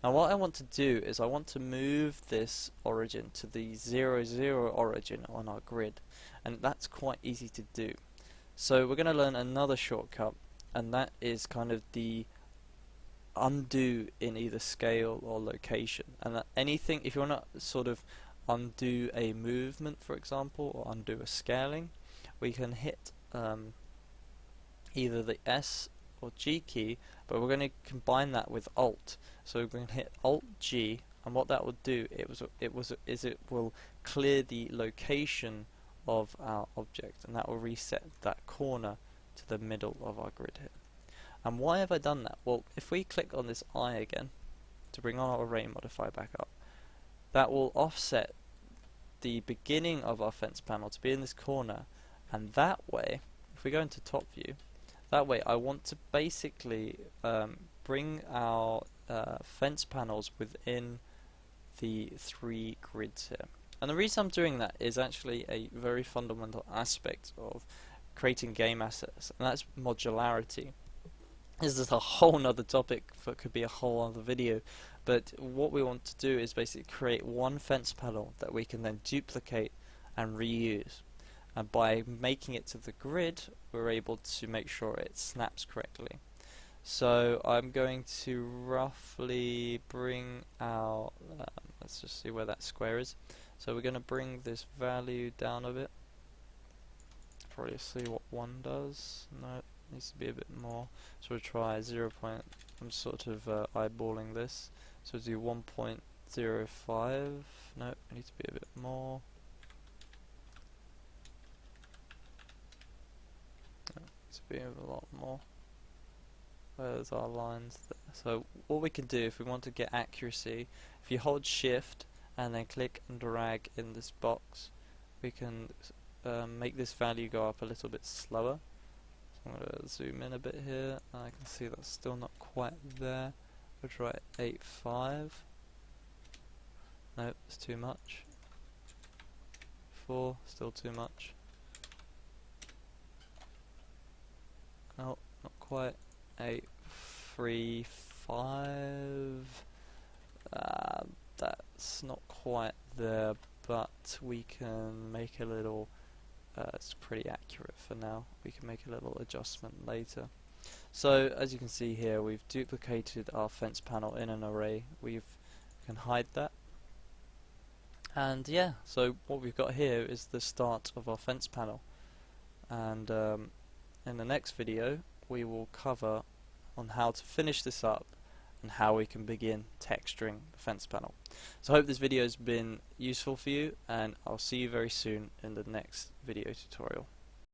Now what I want to do is I want to move this origin to the 0, 0 origin on our grid, and that's quite easy to do. So we're going to learn another shortcut, and that is kind of the undo in either scale or location. And that anything, if you want to sort of undo a movement, for example, or undo a scaling, we can hit either the S or G key, but we're going to combine that with Alt. So we're going to hit Alt G, and what that will do is it will clear the location of our object, and that will reset that corner to the middle of our grid here. And why have I done that? Well, if we click on this eye again to bring our array modifier back up, that will offset the beginning of our fence panel to be in this corner, and that way, if we go into top view, that way I want to basically bring our fence panels within the 3 grids here. And the reason I'm doing that is actually a very fundamental aspect of creating game assets, and that's modularity. This is a whole nother topic that could be a whole other video, but what we want to do is basically create one fence panel that we can then duplicate and reuse. And by making it to the grid, we're able to make sure it snaps correctly. So I'm going to roughly bring our, let's just see where that square is. So we're going to bring this value down a bit. Probably see what 1 does. No, it needs to be a bit more. So we'll try 0. I'm sort of eyeballing this. So do 1.05. No, it needs to be a bit more. No, it needs to be a lot more. There's our lines there. So what we can do if we want to get accuracy, if you hold shift and then click and drag in this box, we can make this value go up a little bit slower. So I'm going to zoom in a bit here, and I can see that's still not quite there. We'll try 8.5. No, it's too much. 4, still too much. No, not quite. 8.35. That's not quite there, but we can make a little. It's pretty accurate for now. We can make a little adjustment later. So as you can see here, we've duplicated our fence panel in an array. We can hide that. And yeah, so what we've got here is the start of our fence panel. And in the next video, we will cover on how to finish this up and how we can begin texturing the fence panel. So I hope this video has been useful for you, and I'll see you very soon in the next video tutorial.